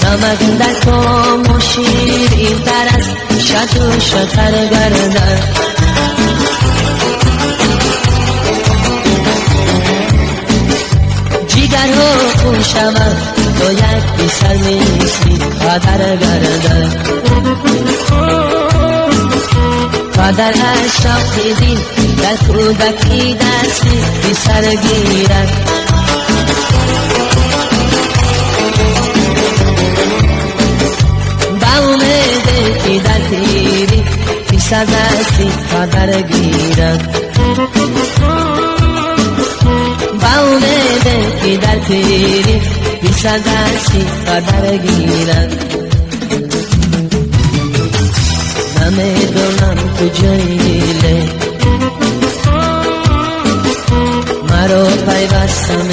نمک در تو شیرین تر از شط و شکر گردد جیگر و خون شود تو یک بی سر نیستی قدر گردد قدر اشراق دین در کودکی دستی بی سر گیرد با امید که در پیری بی سر دستی قدر گیرد با امید که در پیری بی سر دستی قدر گیرد نمیدونم کجایی دیله مرا پیوستم